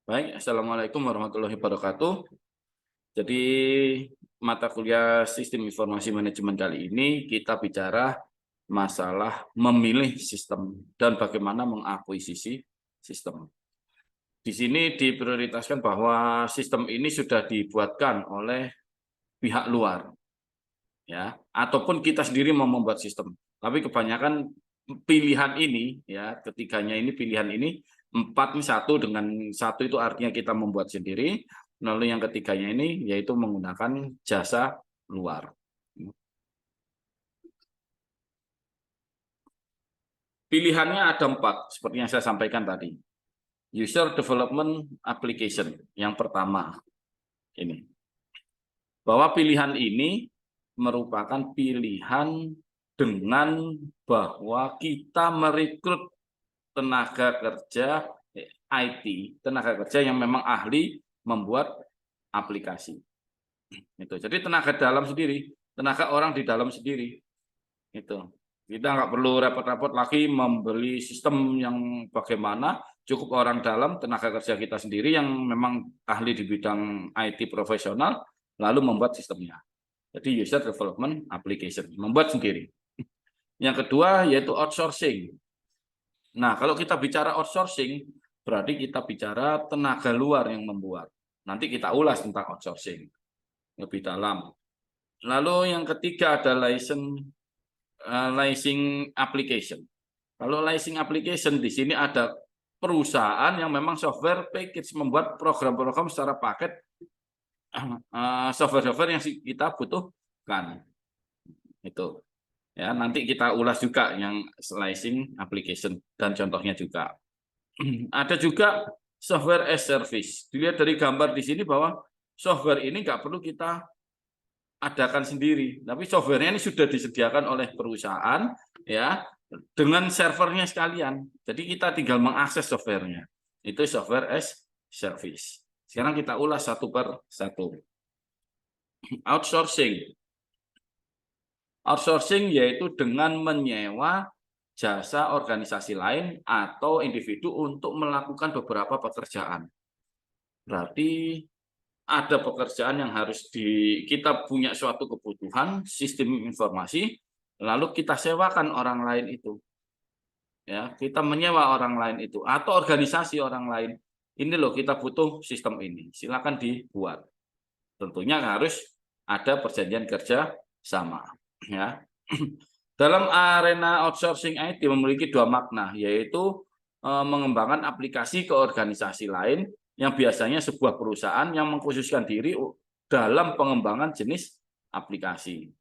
Baik, Assalamualaikum warahmatullahi wabarakatuh. Jadi, mata kuliah Sistem Informasi Manajemen kali ini kita bicara masalah memilih sistem dan bagaimana mengakuisisi sistem. Di sini diprioritaskan bahwa sistem ini sudah dibuatkan oleh pihak luar, ya, ataupun kita sendiri mau membuat sistem. Tapi kebanyakan pilihan ini, ya, ketiganya ini pilihan ini empat ini satu dengan satu itu artinya kita membuat sendiri. Lalu yang ketiganya ini yaitu menggunakan jasa luar. Pilihannya ada empat, seperti yang saya sampaikan tadi. User Development Application, yang pertama ini. Bahwa pilihan ini merupakan pilihan dengan bahwa kita merekrut tenaga kerja IT, tenaga kerja yang memang ahli membuat aplikasi. Itu. Jadi tenaga dalam sendiri, tenaga orang di dalam sendiri. Itu. Kita nggak perlu repot-repot lagi membeli sistem yang bagaimana, cukup orang dalam, tenaga kerja kita sendiri yang memang ahli di bidang IT profesional, lalu membuat sistemnya. Jadi user development application, membuat sendiri. Yang kedua yaitu outsourcing. Nah, kalau kita bicara outsourcing, berarti kita bicara tenaga luar yang membuat. Nanti kita ulas tentang outsourcing lebih dalam. Lalu yang ketiga ada licensing application. Kalau licensing application di sini ada perusahaan yang memang software package membuat program-program secara paket software-software yang kita butuhkan. Itu. Ya, nanti kita ulas juga yang licensing application dan contohnya juga. Ada juga software as service. Dilihat dari gambar di sini bahwa software ini nggak perlu kita adakan sendiri, tapi softwarenya ini sudah disediakan oleh perusahaan, ya, dengan servernya sekalian. Jadi kita tinggal mengakses softwarenya. Itu software as service. Sekarang kita ulas satu per satu. Outsourcing. Outsourcing yaitu dengan menyewa jasa organisasi lain atau individu untuk melakukan beberapa pekerjaan. Berarti ada pekerjaan yang harus kita punya suatu kebutuhan sistem informasi, lalu kita sewakan orang lain itu. Ya, kita menyewa orang lain itu atau organisasi orang lain. Ini loh kita butuh sistem ini. Silakan dibuat. Tentunya harus ada perjanjian kerja sama, ya. Dalam arena outsourcing IT memiliki dua makna, yaitu mengembangkan aplikasi ke organisasi lain yang biasanya sebuah perusahaan yang mengkhususkan diri dalam pengembangan jenis aplikasi.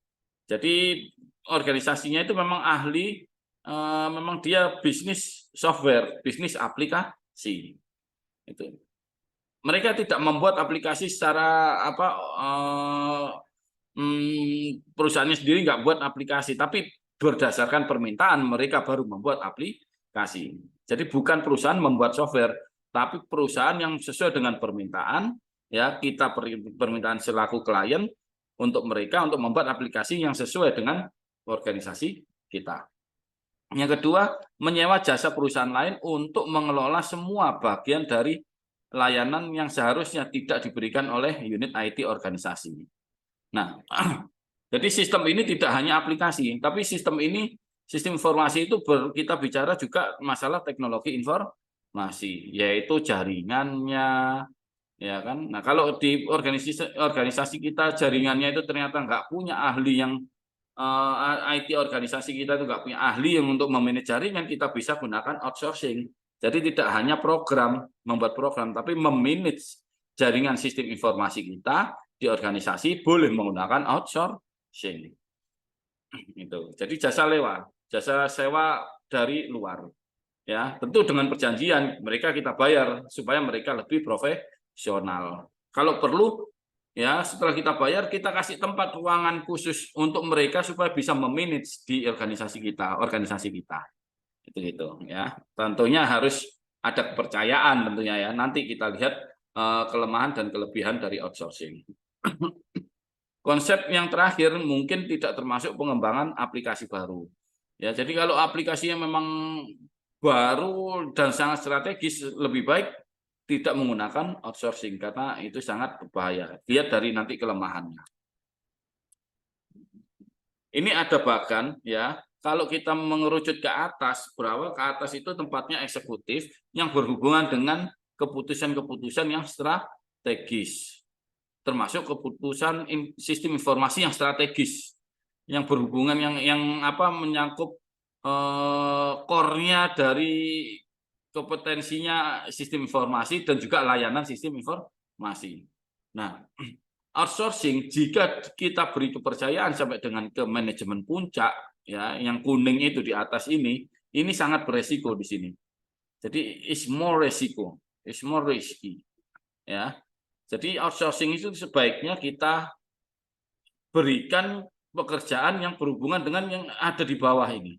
Jadi organisasinya itu memang ahli, memang dia bisnis software, bisnis aplikasi. Itu. Mereka tidak membuat aplikasi secara perusahaannya sendiri nggak buat aplikasi, tapi berdasarkan permintaan mereka baru membuat aplikasi. Jadi bukan perusahaan membuat software, tapi perusahaan yang sesuai dengan permintaan, ya kita permintaan selaku klien untuk mereka untuk membuat aplikasi yang sesuai dengan organisasi kita. Yang kedua, menyewa jasa perusahaan lain untuk mengelola semua bagian dari layanan yang seharusnya tidak diberikan oleh unit IT organisasi. Nah, jadi sistem ini tidak hanya aplikasi, tapi sistem informasi itu kita bicara juga masalah teknologi informasi, yaitu jaringannya, ya kan. Nah, kalau di organisasi kita jaringannya itu ternyata nggak punya ahli yang IT organisasi kita itu nggak punya ahli yang untuk memanage jaringan, kita bisa gunakan outsourcing. Jadi tidak hanya membuat program, tapi memanage jaringan sistem informasi kita di organisasi boleh menggunakan outsourcing. Itu. Jadi jasa sewa dari luar. Ya, tentu dengan perjanjian mereka kita bayar supaya mereka lebih profesional. Kalau perlu, ya setelah kita bayar kita kasih tempat ruangan khusus untuk mereka supaya bisa memanage di organisasi kita. Itu gitu ya. Tentunya harus ada kepercayaan tentunya ya. Nanti kita lihat kelemahan dan kelebihan dari outsourcing. Konsep yang terakhir mungkin tidak termasuk pengembangan aplikasi baru. Ya, jadi kalau aplikasinya memang baru dan sangat strategis, lebih baik tidak menggunakan outsourcing karena itu sangat berbahaya. Lihat dari nanti kelemahannya. Ini ada bahkan ya, kalau kita mengerucut ke atas, berawal ke atas itu tempatnya eksekutif yang berhubungan dengan keputusan-keputusan yang strategis, termasuk keputusan sistem informasi yang strategis, yang berhubungan yang apa menyangkut core-nya dari kompetensinya sistem informasi dan juga layanan sistem informasi. Nah, outsourcing jika kita beri kepercayaan sampai dengan ke manajemen puncak ya yang kuning itu di atas ini sangat beresiko di sini. Jadi is more risky ya. Jadi outsourcing itu sebaiknya kita berikan pekerjaan yang berhubungan dengan yang ada di bawah ini.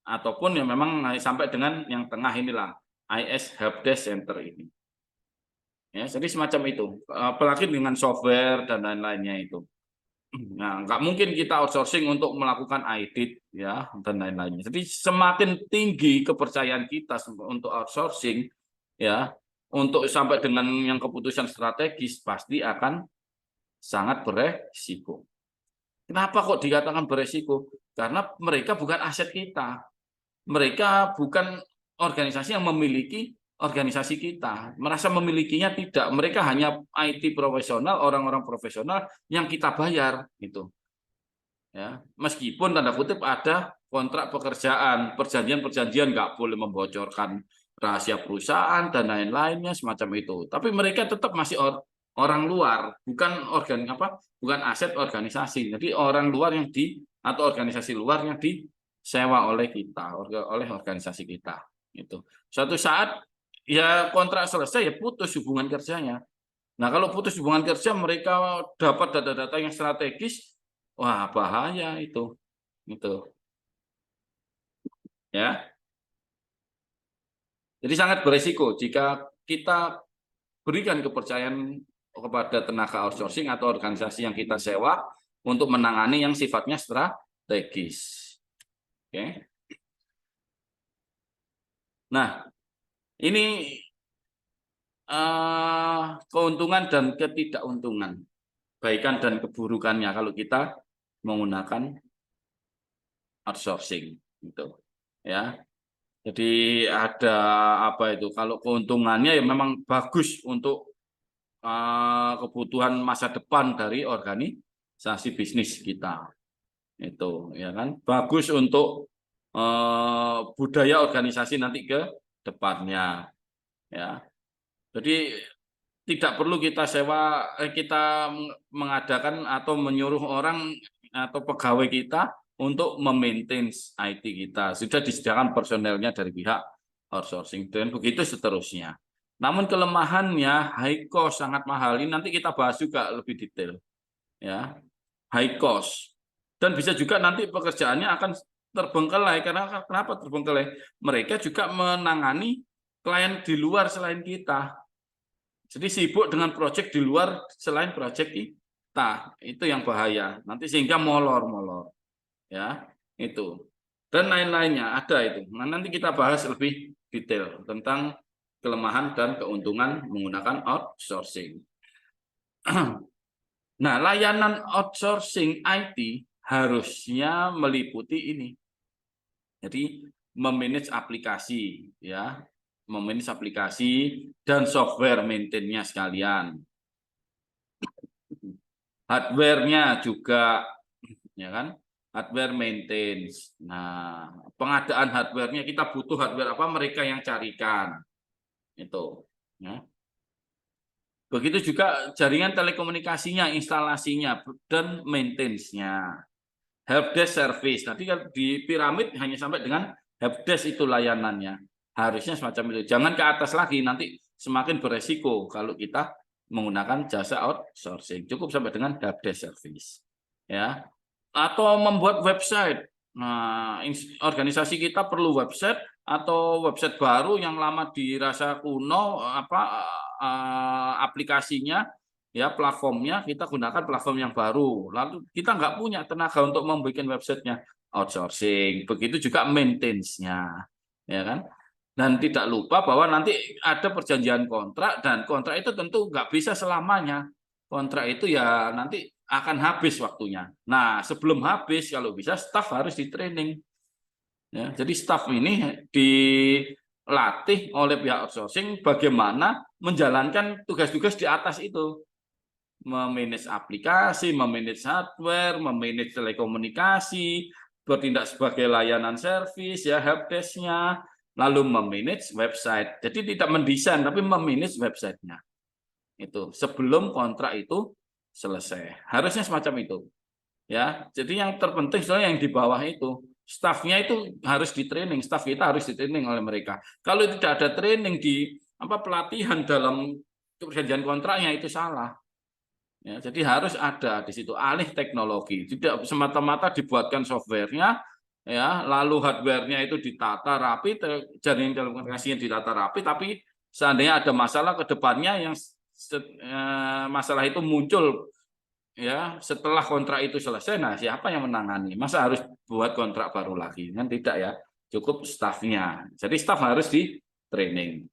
Ataupun yang memang sampai dengan yang tengah inilah IS Helpdesk Center ini. Ya, jadi semacam itu. Apalagi dengan software dan lain-lainnya itu. Nah, nggak mungkin kita outsourcing untuk melakukan audit ya dan lain-lainnya. Jadi semakin tinggi kepercayaan kita untuk outsourcing ya, untuk sampai dengan yang keputusan strategis pasti akan sangat beresiko. Kenapa kok dikatakan beresiko? Karena mereka bukan aset kita. Mereka bukan organisasi yang memiliki organisasi kita. Merasa memilikinya tidak. Mereka hanya IT profesional, orang-orang profesional yang kita bayar gitu. Ya, meskipun tanda kutip ada kontrak pekerjaan, perjanjian-perjanjian nggak boleh membocorkan rahasia perusahaan dan lain-lainnya semacam itu. Tapi mereka tetap masih orang luar, bukan aset organisasi. Jadi orang luar atau organisasi luar yang disewa oleh kita, oleh organisasi kita. Itu. Suatu saat ya kontrak selesai ya putus hubungan kerjanya. Nah kalau putus hubungan kerja mereka dapat data-data yang strategis, wah bahaya itu. Ya. Jadi sangat beresiko jika kita berikan kepercayaan kepada tenaga outsourcing atau organisasi yang kita sewa untuk menangani yang sifatnya strategis. Oke. Nah, ini keuntungan dan ketidakuntungan, kebaikan dan keburukannya kalau kita menggunakan outsourcing, gitu. Ya. Jadi ada apa itu? Kalau keuntungannya ya memang bagus untuk kebutuhan masa depan dari organisasi bisnis kita, itu ya kan bagus untuk budaya organisasi nanti ke depannya, ya. Jadi tidak perlu kita kita mengadakan atau menyuruh orang atau pegawai kita untuk memaintain IT kita. Sudah disediakan personelnya dari pihak outsourcing dan begitu seterusnya. Namun kelemahannya high cost, sangat mahal. Ini nanti kita bahas juga lebih detail. Ya, high cost. Dan bisa juga nanti pekerjaannya akan terbengkelai. Karena kenapa terbengkelai? Mereka juga menangani klien di luar selain kita. Jadi sibuk dengan proyek di luar selain proyek kita. Itu yang bahaya. Nanti sehingga molor. Ya, itu. Dan lain-lainnya ada itu. Nah, nanti kita bahas lebih detail tentang kelemahan dan keuntungan menggunakan outsourcing. Nah, layanan outsourcing IT harusnya meliputi ini. Jadi memanage aplikasi, ya, memanage aplikasi dan software maintain-nya sekalian. Hardware-nya juga, ya kan? Hardware maintenance. Nah, pengadaan hardware-nya kita butuh hardware apa, mereka yang carikan. Itu, ya. Begitu juga jaringan telekomunikasinya, instalasinya, dan maintenance-nya. Helpdesk service. Nanti di piramid hanya sampai dengan helpdesk itu layanannya. Harusnya semacam itu. Jangan ke atas lagi, nanti semakin beresiko kalau kita menggunakan jasa outsourcing. Cukup sampai dengan helpdesk service. Ya. Atau membuat website. Nah, organisasi kita perlu website atau website baru yang lama dirasa kuno, aplikasinya, ya platformnya kita gunakan platform yang baru. Lalu kita nggak punya tenaga untuk membuat websitenya, outsourcing. Begitu juga maintenance-nya, ya kan? Dan tidak lupa bahwa nanti ada perjanjian kontrak, dan kontrak itu tentu nggak bisa selamanya. Kontrak itu ya nanti akan habis waktunya. Nah, sebelum habis kalau bisa staf harus di training. Ya, jadi staf ini dilatih oleh pihak outsourcing bagaimana menjalankan tugas-tugas di atas itu. Memanage aplikasi, memanage hardware, memanage telekomunikasi, bertindak sebagai layanan servis, ya helpdesk-nya, lalu memanage website. Jadi tidak mendesain, tapi memanage website-nya. Itu sebelum kontrak itu selesai. Harusnya semacam itu. Ya, jadi yang terpenting sebenarnya yang di bawah itu, stafnya itu harus di training, staf kita harus di training oleh mereka. Kalau tidak ada training di pelatihan dalam perjanjian kontraknya itu salah. Ya, jadi harus ada di situ alih teknologi, tidak semata-mata dibuatkan softwarenya, ya, lalu hardwarenya itu ditata rapi, jaringan telekomunikasinya ditata rapi, tapi seandainya ada masalah ke depannya yang masalah itu muncul, ya, setelah kontrak itu selesai, nah siapa yang menangani? Masa harus buat kontrak baru lagi? Kan tidak, ya, cukup stafnya. Jadi staf harus di training.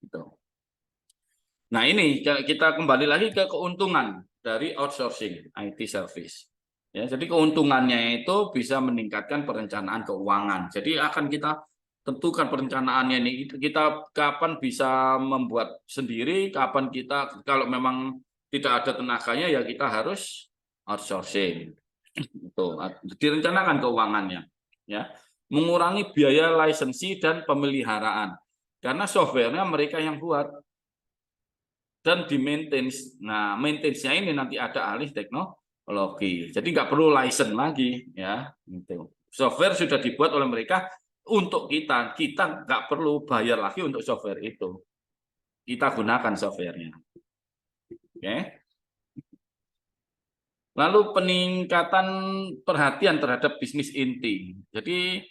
Gitu. Nah, ini kita kembali lagi ke keuntungan dari outsourcing IT service. Ya, jadi keuntungannya itu bisa meningkatkan perencanaan keuangan. Jadi akan kita tentukan perencanaannya ini, kita kapan bisa membuat sendiri, kapan kita kalau memang tidak ada tenaganya ya kita harus outsourcing. Itu direncanakan keuangannya, ya. Mengurangi biaya lisensi dan pemeliharaan. Karena softwarenya mereka yang buat dan di maintenance. Nah, maintenance-nya ini nanti ada alih teknologi. Jadi nggak perlu license lagi, ya. Gitu. Software sudah dibuat oleh mereka untuk kita. Kita nggak perlu bayar lagi untuk software itu. Kita gunakan softwarenya. Oke. Lalu peningkatan perhatian terhadap bisnis inti. Jadi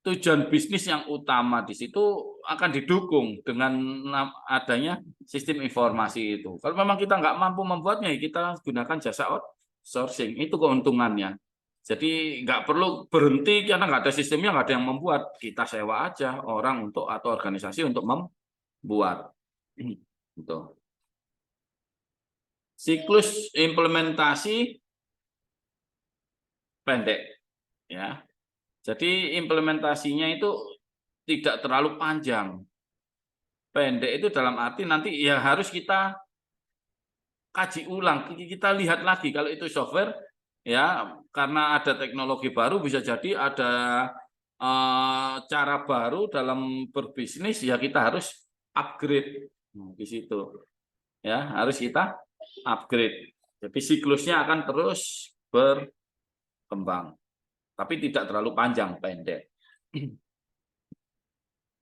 tujuan bisnis yang utama di situ akan didukung dengan adanya sistem informasi itu. Kalau memang kita nggak mampu membuatnya, kita gunakan jasa outsourcing. Itu keuntungannya. Jadi nggak perlu berhenti karena nggak ada sistemnya, nggak ada yang membuat. Kita sewa aja orang untuk atau organisasi untuk membuat. Gitu. Siklus implementasi pendek, ya. Jadi implementasinya itu tidak terlalu panjang. Pendek itu dalam arti nanti ya harus kita kaji ulang, kita lihat lagi kalau itu software, ya, karena ada teknologi baru bisa jadi ada cara baru dalam berbisnis, ya kita harus upgrade. Di situ, ya, harus kita upgrade. Jadi siklusnya akan terus berkembang, tapi tidak terlalu panjang, pendek.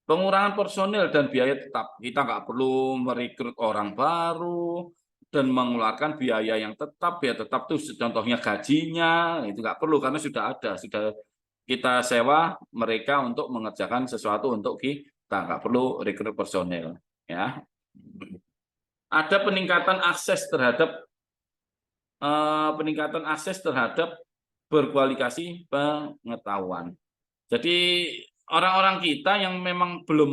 Pengurangan personil dan biaya tetap. Kita nggak perlu merekrut orang baru dan mengeluarkan biaya yang tetap. Biaya tetap tuh contohnya gajinya, itu nggak perlu karena sudah ada. Sudah kita sewa mereka untuk mengerjakan sesuatu untuk kita. Nggak perlu rekrut personil. Ya. Ada peningkatan akses terhadap berkualifikasi pengetahuan. Jadi orang-orang kita yang memang belum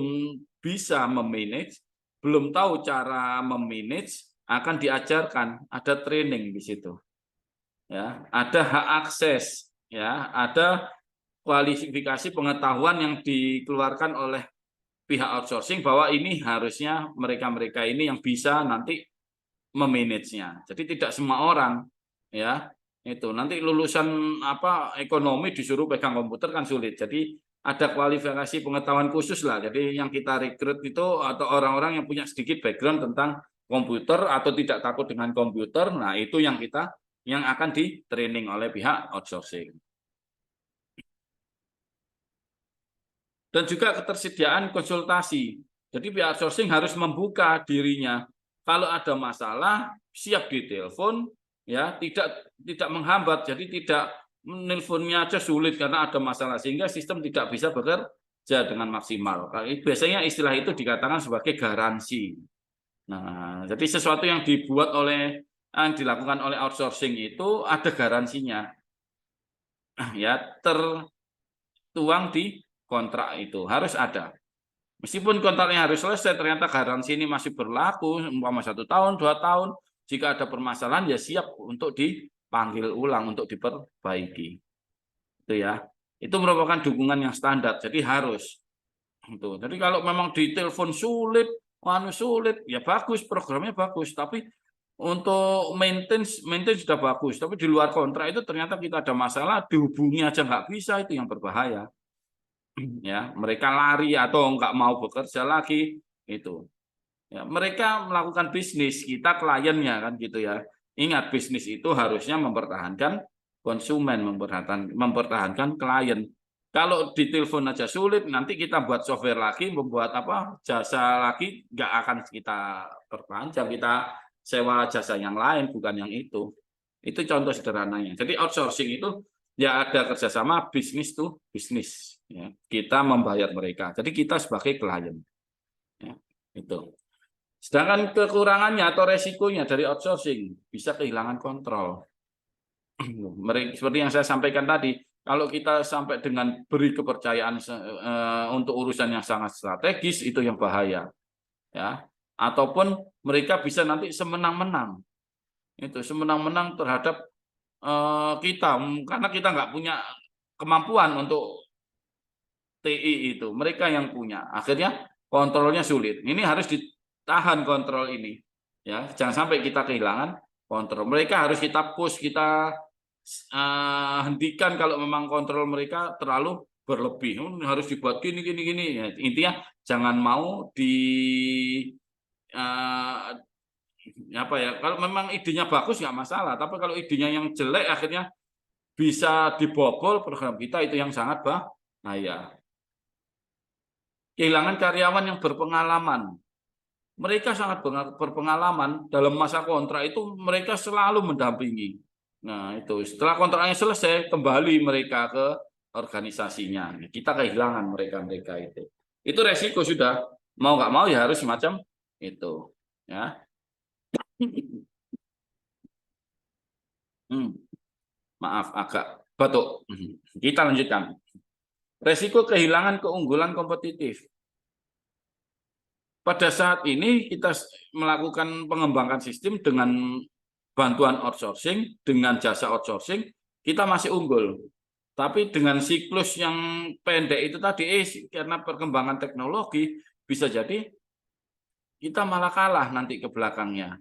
bisa memanage, belum tahu cara memanage, akan diajarkan, ada training di situ. Ya, ada hak akses, ya, ada kualifikasi pengetahuan yang dikeluarkan oleh pihak outsourcing bahwa ini harusnya mereka-mereka ini yang bisa nanti memanage-nya. Jadi tidak semua orang, ya, itu nanti lulusan ekonomi disuruh pegang komputer kan sulit. Jadi ada kualifikasi pengetahuan khusus lah. Jadi yang kita rekrut itu atau orang-orang yang punya sedikit background tentang komputer atau tidak takut dengan komputer. Nah, itu yang akan di training oleh pihak outsourcing. Dan juga ketersediaan konsultasi. Jadi pihak outsourcing harus membuka dirinya. Kalau ada masalah, siap ditelepon, ya, tidak menghambat. Jadi tidak menelponnya aja sulit karena ada masalah sehingga sistem tidak bisa bekerja dengan maksimal. Biasanya istilah itu dikatakan sebagai garansi. Nah, jadi sesuatu yang dilakukan oleh outsourcing itu ada garansinya. Ya, tertuang di kontrak itu harus ada. Meskipun kontraknya harus selesai, ternyata garansi ini masih berlaku, umpama 1 tahun, 2 tahun. Jika ada permasalahan, ya siap untuk dipanggil ulang, untuk diperbaiki. Itu ya. Itu merupakan dukungan yang standar, jadi harus. Itu. Jadi kalau memang di telepon sulit, sulit, ya bagus, programnya bagus. Tapi untuk maintenance sudah bagus. Tapi di luar kontrak itu ternyata kita ada masalah, dihubungi aja nggak bisa, itu yang berbahaya. Ya, mereka lari atau nggak mau bekerja lagi itu. Ya, mereka melakukan bisnis, kita kliennya kan gitu ya. Ingat, bisnis itu harusnya mempertahankan konsumen, mempertahankan klien. Kalau di telepon aja sulit, nanti kita buat software lagi, membuat apa jasa lagi, nggak akan kita perpanjang, kita sewa jasa yang lain, bukan yang itu. Itu contoh sederhananya. Jadi outsourcing itu ya ada kerjasama bisnis tuh bisnis. Ya. Kita membayar mereka. Jadi kita sebagai klien. Ya, itu. Sedangkan kekurangannya atau resikonya dari outsourcing bisa kehilangan kontrol. Seperti yang saya sampaikan tadi, kalau kita sampai dengan beri kepercayaan untuk urusan yang sangat strategis, itu yang bahaya. Ya. Ataupun mereka bisa nanti semenang-menang. Itu semenang-menang terhadap kita, karena kita nggak punya kemampuan untuk TI itu, mereka yang punya. Akhirnya kontrolnya sulit. Ini harus ditahan kontrol ini. Ya, jangan sampai kita kehilangan kontrol. Mereka harus kita push, kita hentikan kalau memang kontrol mereka terlalu berlebih. Harus dibuat gini. Ya, intinya jangan mau apa ya? Kalau memang idenya bagus nggak masalah. Tapi kalau idenya yang jelek akhirnya bisa dibobol program kita, itu yang sangat bahaya. Kehilangan karyawan yang berpengalaman. Mereka sangat berpengalaman dalam masa kontrak itu, mereka selalu mendampingi. Nah, itu setelah kontraknya selesai, kembali mereka ke organisasinya. Kita kehilangan mereka itu. Itu resiko sudah. Mau nggak mau ya harus semacam itu. Ya. Maaf, agak batuk. Kita lanjutkan. Resiko kehilangan keunggulan kompetitif. Pada saat ini kita melakukan pengembangan sistem dengan bantuan outsourcing, dengan jasa outsourcing, kita masih unggul. Tapi dengan siklus yang pendek itu tadi, karena perkembangan teknologi, bisa jadi kita malah kalah nanti ke belakangnya.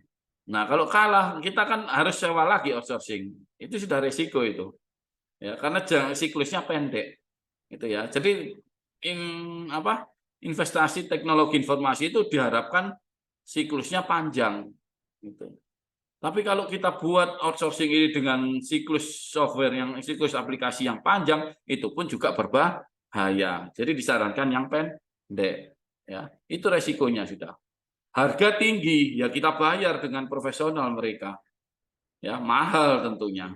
Nah, kalau kalah, kita kan harus sewa lagi outsourcing. Itu sudah resiko itu. Ya, karena siklusnya pendek. Itu ya. Jadi investasi teknologi informasi itu diharapkan siklusnya panjang. Gitu. Tapi kalau kita buat outsourcing ini dengan siklus aplikasi yang panjang, itu pun juga berbahaya. Jadi disarankan yang pendek. Ya, itu resikonya sudah. Harga tinggi, ya kita bayar dengan profesional mereka. Ya, mahal tentunya.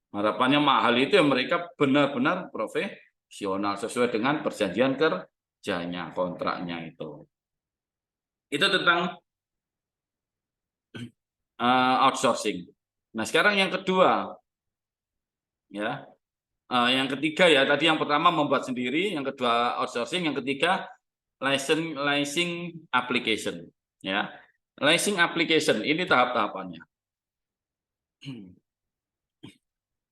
Harapannya mahal itu ya mereka benar-benar profesional sesuai dengan perjanjian kerjanya, kontraknya itu. Itu tentang outsourcing. Nah, sekarang yang kedua, ya, yang ketiga ya, tadi yang pertama membuat sendiri, yang kedua outsourcing, yang ketiga licensing application, ya, licensing application ini tahap-tahapannya.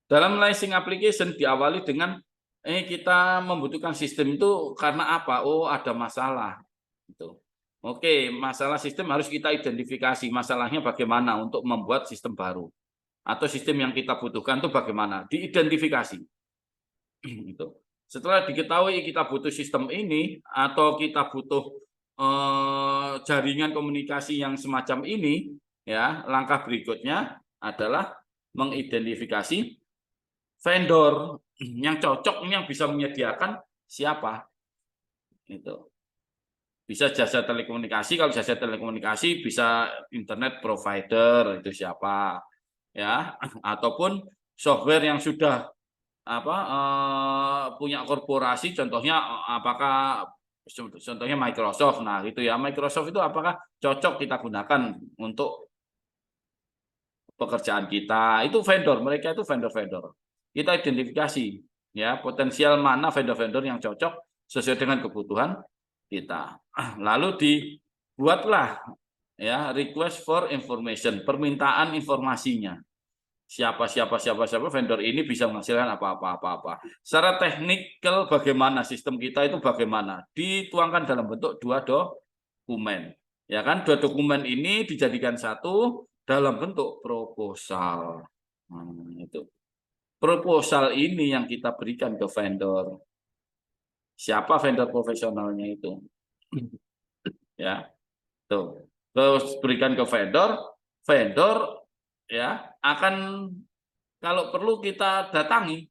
Dalam licensing application diawali dengan kita membutuhkan sistem itu karena apa? Oh, ada masalah. Itu. Oke, masalah sistem harus kita identifikasi. Masalahnya bagaimana untuk membuat sistem baru. Atau sistem yang kita butuhkan itu bagaimana? Diidentifikasi. Itu. Setelah diketahui kita butuh sistem ini, atau kita butuh jaringan komunikasi yang semacam ini, ya, langkah berikutnya adalah mengidentifikasi vendor yang cocok, yang bisa menyediakan siapa. Itu. Bisa jasa telekomunikasi, kalau jasa telekomunikasi bisa internet provider, itu siapa, ya, ataupun software yang sudah punya korporasi, contohnya contohnya Microsoft. Nah, itu ya, Microsoft itu apakah cocok kita gunakan untuk pekerjaan kita. Itu vendor, mereka itu vendor-vendor. Kita identifikasi ya potensial mana vendor-vendor yang cocok sesuai dengan kebutuhan kita. Lalu dibuatlah ya request for information, permintaan informasinya. Siapa vendor ini bisa menghasilkan apa. Secara teknikal bagaimana sistem kita itu bagaimana? Dituangkan dalam bentuk 2 dokumen. Ya kan, 2 dokumen ini dijadikan satu dalam bentuk proposal. Itu. Proposal ini yang kita berikan ke vendor. Siapa vendor profesionalnya itu? Ya. Tuh. Terus berikan ke vendor ya akan kalau perlu kita datangi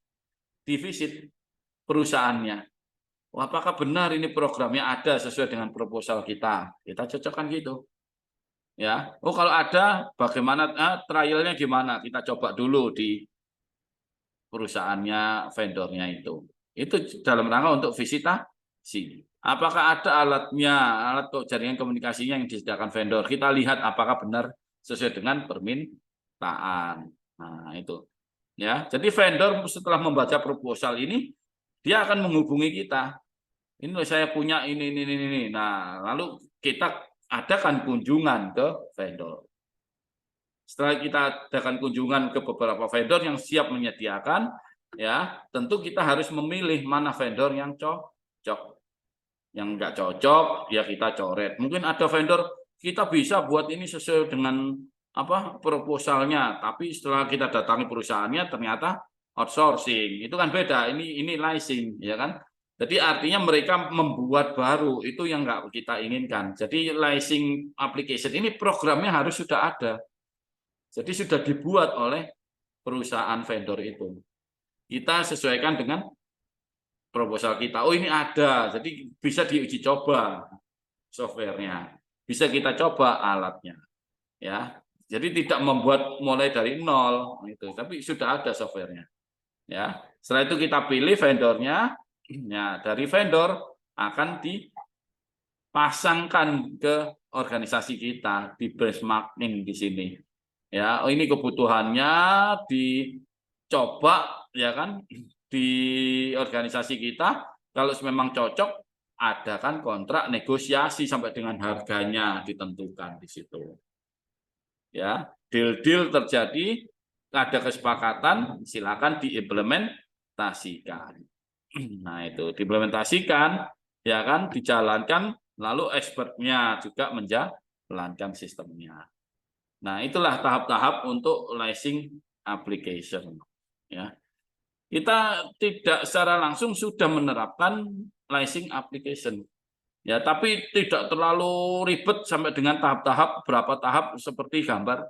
di visit perusahaannya. Apakah benar ini programnya ada sesuai dengan proposal kita? Kita cocokkan gitu. Ya. Oh, kalau ada bagaimana trialnya gimana? Kita coba dulu di perusahaannya vendornya itu. Itu dalam rangka untuk visitasi. Apakah ada alatnya, alat jaringan komunikasinya yang disediakan vendor? Kita lihat apakah benar sesuai dengan permintaan. Nah, itu. Ya, jadi vendor setelah membaca proposal ini, dia akan menghubungi kita. Ini saya punya ini. Nah, lalu kita adakan kunjungan ke vendor. Setelah kita adakan kunjungan ke beberapa vendor yang siap menyediakan, ya tentu kita harus memilih mana vendor yang cocok. Yang enggak cocok, ya kita coret. Mungkin ada vendor kita bisa buat ini sesuai dengan proposalnya, tapi setelah kita datangi perusahaannya ternyata outsourcing. Itu kan beda. Ini leasing, ya kan? Jadi artinya mereka membuat baru, itu yang enggak kita inginkan. Jadi leasing application ini programnya harus sudah ada. Jadi sudah dibuat oleh perusahaan vendor itu. Kita sesuaikan dengan proposal kita. Oh, ini ada, jadi bisa diuji coba softwarenya. Bisa kita coba alatnya. Ya. Jadi tidak membuat mulai dari nol itu, tapi sudah ada softwarenya. Ya. Setelah itu kita pilih vendornya. Ya, dari vendor akan dipasangkan ke organisasi kita di benchmarking di sini. Ya, oh ini kebutuhannya dicoba ya kan di organisasi kita. Kalau memang cocok, adakan kontrak negosiasi sampai dengan harganya ditentukan di situ. Ya, deal-deal terjadi, ada kesepakatan, silakan diimplementasikan. Nah, itu diimplementasikan ya kan, dijalankan, lalu expertnya juga menjalankan sistemnya. Nah, itulah tahap-tahap untuk leasing application. Ya. Kita tidak secara langsung sudah menerapkan leasing application. Ya, tapi tidak terlalu ribet sampai dengan tahap-tahap berapa tahap seperti gambar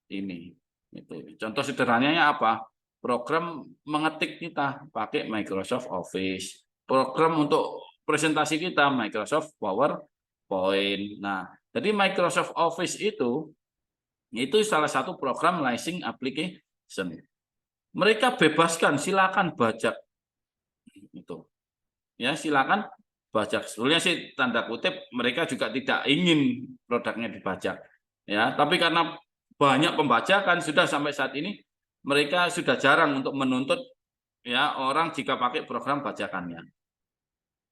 ini. Itu. Contoh sederhananya apa? Program mengetik kita pakai Microsoft Office. Program untuk presentasi kita Microsoft PowerPoint. Nah, jadi Microsoft Office itu salah satu program leasing application. Mereka bebaskan, silakan bajak. Itu. Ya, silakan bajak. Sebenarnya sih tanda kutip mereka juga tidak ingin produknya dibajak. Ya, tapi karena banyak pembajakan sudah sampai saat ini mereka sudah jarang untuk menuntut ya orang jika pakai program bajakannya.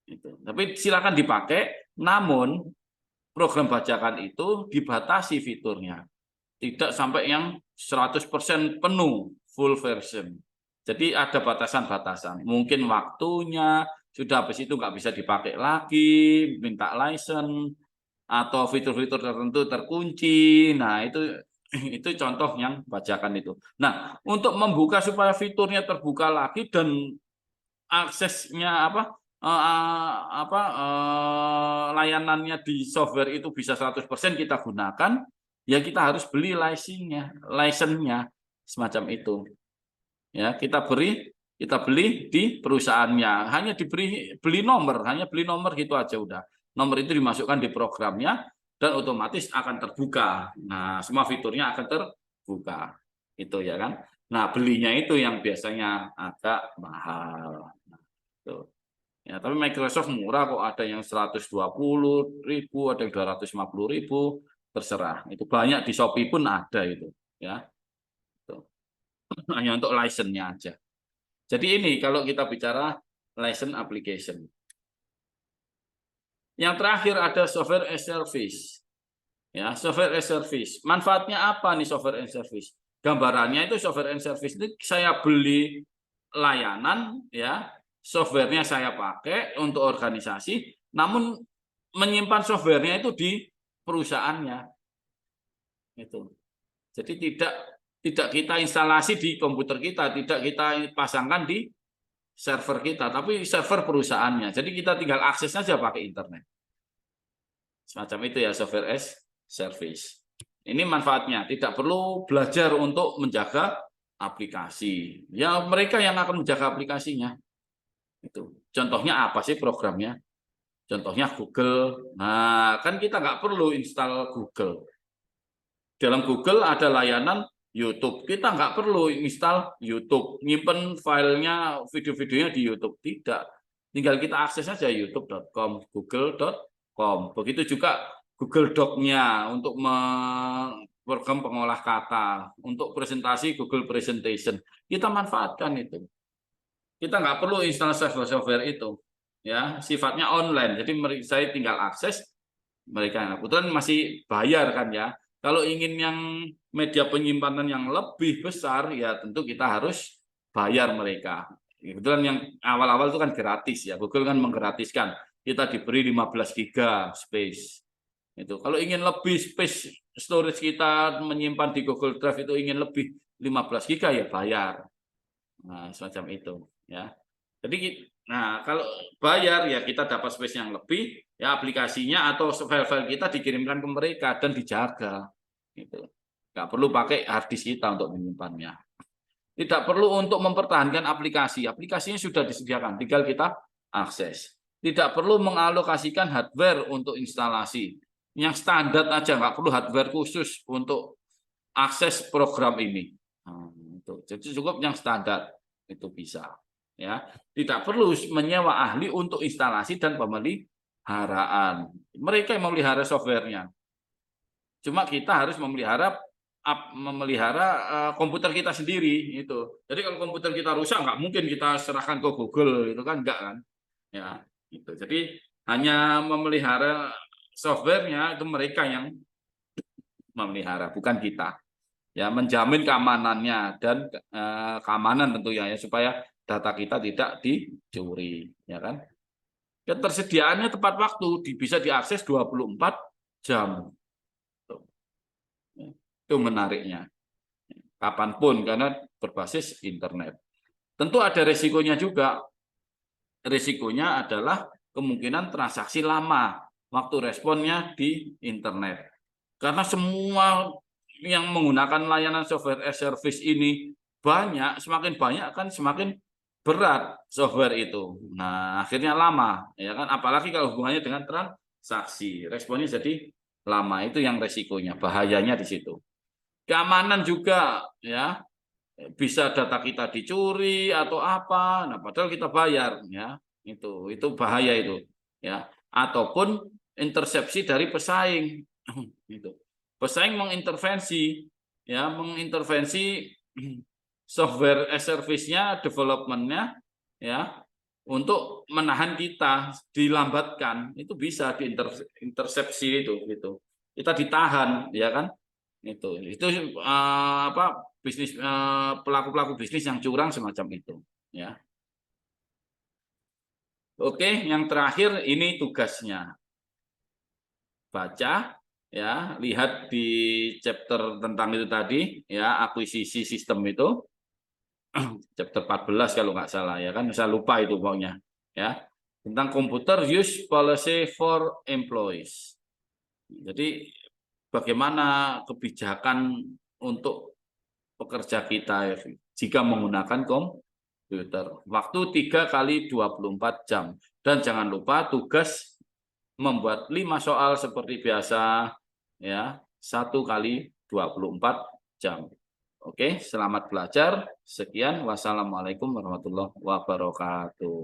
Itu. Tapi silakan dipakai, namun program bajakan itu dibatasi fiturnya. Tidak sampai yang 100% penuh full version. Jadi ada batasan-batasan. Mungkin waktunya sudah habis itu nggak bisa dipakai lagi, minta license atau fitur-fitur tertentu terkunci. Nah, itu contoh yang bajakan itu. Nah, untuk membuka supaya fiturnya terbuka lagi dan aksesnya layanannya di software itu bisa 100% kita gunakan, ya kita harus beli license-nya semacam itu. Ya, kita beli di perusahaannya, hanya beli nomor gitu aja udah. Nomor itu dimasukkan di programnya dan otomatis akan terbuka. Nah, semua fiturnya akan terbuka. Itu ya kan. Nah, belinya itu yang biasanya agak mahal. Nah, itu. Ya, tapi Microsoft murah kok, ada yang 120.000, ada yang 250.000, terserah. Itu banyak di Shopee pun ada itu, ya. Itu. Hanya untuk license-nya aja. Jadi ini kalau kita bicara license application. Yang terakhir ada software as service. Ya, software as service. Manfaatnya apa nih software as service? Gambarannya itu software as service itu saya beli layanan, ya, softwarenya saya pakai untuk organisasi, namun menyimpan softwarenya itu di perusahaannya. Itu. Jadi tidak kita instalasi di komputer kita, tidak kita pasangkan di server kita, tapi server perusahaannya. Jadi kita tinggal akses saja pakai internet. Semacam itu ya software as service. Ini manfaatnya, tidak perlu belajar untuk menjaga aplikasi. Ya mereka yang akan menjaga aplikasinya. Itu. Contohnya apa sih programnya? Contohnya Google. Nah, kan kita nggak perlu install Google. Dalam Google ada layanan YouTube. Kita nggak perlu install YouTube, nyimpen filenya, video-videonya di YouTube. Tidak. Tinggal kita akses saja youtube.com, google.com. Begitu juga Google Doc-nya untuk program pengolah kata, untuk presentasi Google Presentation. Kita manfaatkan itu. Kita nggak perlu install software itu. Ya, sifatnya online. Jadi saya tinggal akses mereka. Kebetulan masih bayar kan ya. Kalau ingin yang media penyimpanan yang lebih besar, ya tentu kita harus bayar mereka. Kebetulan yang awal-awal itu kan gratis ya. Google kan menggratiskan. Kita diberi 15 GB space. Itu. Kalau ingin lebih space storage kita menyimpan di Google Drive itu ingin lebih 15 GB ya bayar. Nah, semacam itu ya. Jadi kalau bayar ya kita dapat space yang lebih, ya aplikasinya atau file-file kita dikirimkan ke mereka dan dijaga. Gitu. Nggak perlu pakai hard disk kita untuk menyimpannya. Tidak perlu untuk mempertahankan aplikasi. Aplikasinya sudah disediakan, tinggal kita akses. Tidak perlu mengalokasikan hardware untuk instalasi. Yang standar aja, nggak perlu hardware khusus untuk akses program ini. Nah, itu. Jadi cukup yang standar itu bisa. Ya, tidak perlu menyewa ahli untuk instalasi dan pemeliharaan. Mereka yang memelihara softwarenya. Cuma kita harus memelihara komputer kita sendiri itu. Jadi kalau komputer kita rusak nggak mungkin kita serahkan ke Google itu kan enggak kan. Ya, gitu. Jadi hanya memelihara softwarenya itu mereka yang memelihara, bukan kita. Ya, menjamin keamanannya dan keamanan tentunya ya supaya data kita tidak dicuri, ya kan? Ketersediaannya tepat waktu, bisa diakses 24 jam. Itu menariknya. Kapanpun karena berbasis internet. Tentu ada resikonya juga. Resikonya adalah kemungkinan transaksi lama waktu responnya di internet. Karena semua yang menggunakan layanan software as service ini semakin banyak kan semakin berat software itu. Nah, akhirnya lama, ya kan? Apalagi kalau hubungannya dengan transaksi, responnya jadi lama. Itu yang resikonya, bahayanya di situ. Keamanan juga, ya, bisa data kita dicuri atau apa. Nah, padahal kita bayar, ya. Itu bahaya itu, ya. Ataupun intersepsi dari pesaing, itu. Pesaing mengintervensi software as service-nya, development-nya, ya, untuk menahan kita, dilambatkan, itu bisa diintersepsi itu, gitu. Kita ditahan, ya kan? Itu bisnis pelaku-pelaku bisnis yang curang semacam itu, ya. Oke, yang terakhir ini tugasnya. Baca, ya, lihat di chapter tentang itu tadi, ya, akuisisi sistem itu. Chapter 14 kalau nggak salah, ya kan, saya lupa itu pokoknya, ya, tentang computer use policy for employees. Jadi bagaimana kebijakan untuk pekerja kita jika menggunakan komputer. Waktu 3 kali 24 jam. Dan jangan lupa tugas membuat 5 soal seperti biasa, ya, 1 kali 24 jam. Oke, selamat belajar. Sekian, wassalamualaikum warahmatullahi wabarakatuh.